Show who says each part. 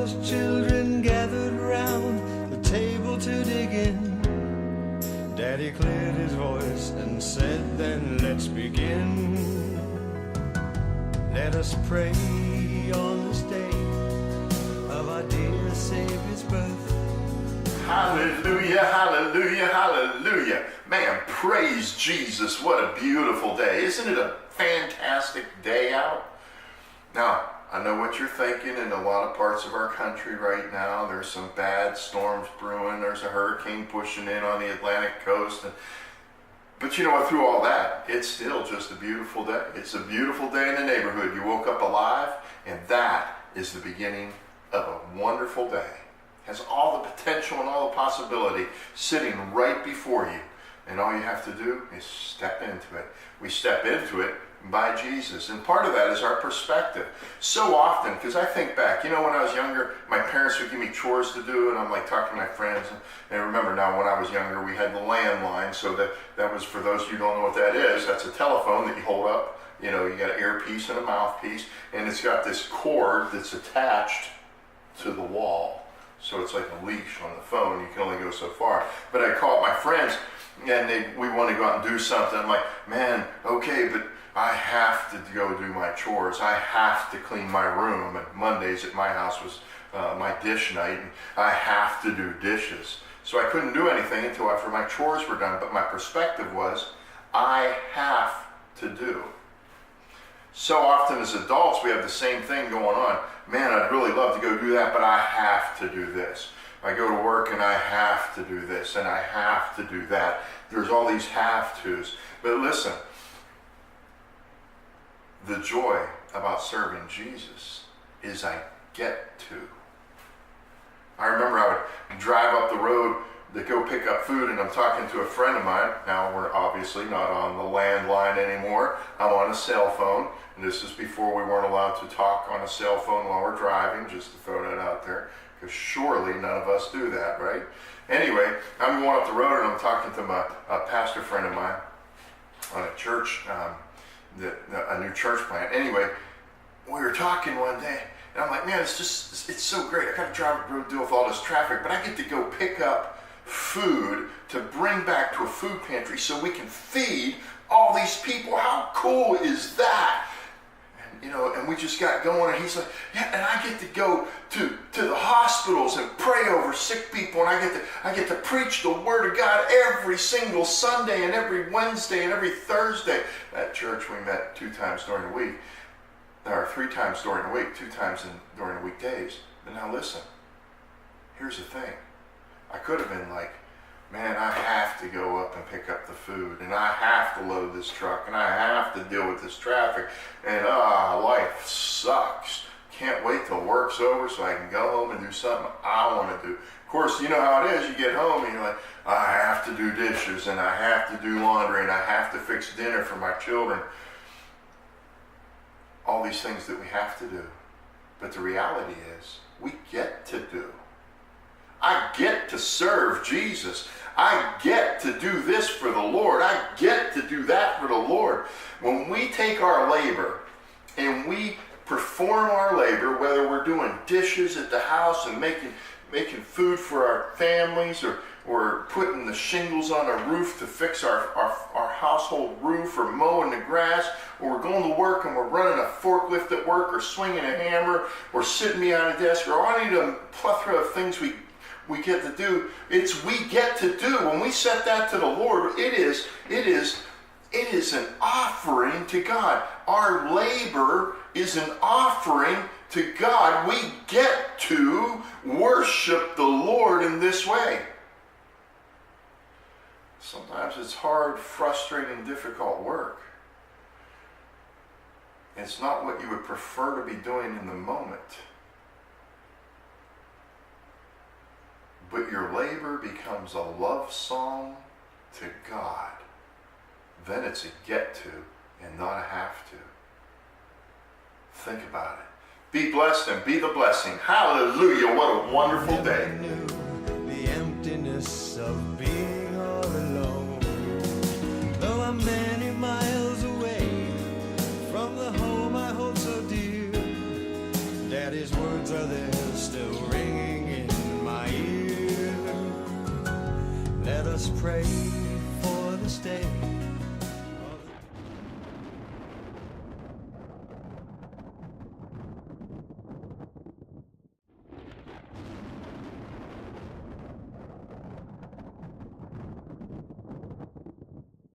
Speaker 1: those children gathered round the table to dig in, Daddy cleared his voice and said, then let's begin. Let us pray on this day of our dear Savior's birth.
Speaker 2: Hallelujah, hallelujah, hallelujah. Man, praise Jesus. What a beautiful day. Isn't it a fantastic day out? Now, I know what you're thinking in a lot of parts of our country right now. There's some bad storms brewing. There's a hurricane pushing in on the Atlantic coast. But you know what, through all that, it's still just a beautiful day. It's a beautiful day in the neighborhood. You woke up alive, and that is the beginning of a wonderful day. Has all the potential and all the possibility sitting right before you. And all you have to do is step into it. We step into it by Jesus. And part of that is our perspective. So often, because I think back, you know, when I was younger, my parents would give me chores to do, and I'm like talking to my friends. And I remember now when I was younger, we had the landline. So that was, for those of you who don't know what that is, that's a telephone that you hold up. You know, you got an earpiece and a mouthpiece, and it's got this cord that's attached to the wall. So it's like a leash on the phone. You can only go so far. But I call up my friends, and we want to go out and do something. I'm like, man, okay, but I have to go do my chores. I have to clean my room. And Mondays at my house was my dish night, and I have to do dishes. So I couldn't do anything until after my chores were done. But my perspective was, I have to do. So often as adults, we have the same thing going on. Man, I'd really love to go do that, but I have to do this. I go to work and I have to do this, and I have to do that. There's all these have-tos. But listen, the joy about serving Jesus is I get to. I remember I would drive up the road to go pick up food, and I'm talking to a friend of mine. Now, we're obviously not on the landline anymore. I'm on a cell phone, and this is before we weren't allowed to talk on a cell phone while we're driving, just to throw that out there, because surely none of us do that, right? Anyway, I'm going up the road, and I'm talking to a pastor friend of mine on a church, a new church plant. Anyway, we were talking one day, and I'm like, man, it's so great. I got to drive up the road, deal with all this traffic, but I get to go pick up food to bring back to a food pantry so we can feed all these people. How cool is that? And you know, and we just got going, and he's like, yeah, and I get to go to the hospitals and pray over sick people, and I get to preach the word of God every single Sunday and every Wednesday and every Thursday. At church we met 2 times during the week, or 3 times during the week, 2 times during the weekdays. But now listen, here's the thing. I could have been like, man, I have to go up and pick up the food, and I have to load this truck, and I have to deal with this traffic, and life sucks. Can't wait till work's over so I can go home and do something I want to do. Of course, you know how it is. You get home and you're like, I have to do dishes, and I have to do laundry, and I have to fix dinner for my children. All these things that we have to do. But the reality is, we get to do. I get to serve Jesus. I get to do this for the Lord. I get to do that for the Lord. When we take our labor and we perform our labor, whether we're doing dishes at the house and making food for our families, or putting the shingles on our roof to fix our household roof, or mowing the grass, or we're going to work and we're running a forklift at work, or swinging a hammer, or sitting behind a desk, or any of the plethora of things we get to do. We get to do. When we set that to the Lord, it is an offering to God. Our labor is an offering to God. We get to worship the Lord in this way. Sometimes it's hard, frustrating, difficult work. It's not what you would prefer to be doing in the moment. But your labor becomes a love song to God. Then it's a get to and not a have to. Think about it. Be blessed and be the blessing. Hallelujah. What a wonderful day.
Speaker 1: I knew the emptiness of being all alone. Though I'm many miles away from the home I hold so dear, Daddy's words are there still ringing in my ear. Let us pray for this day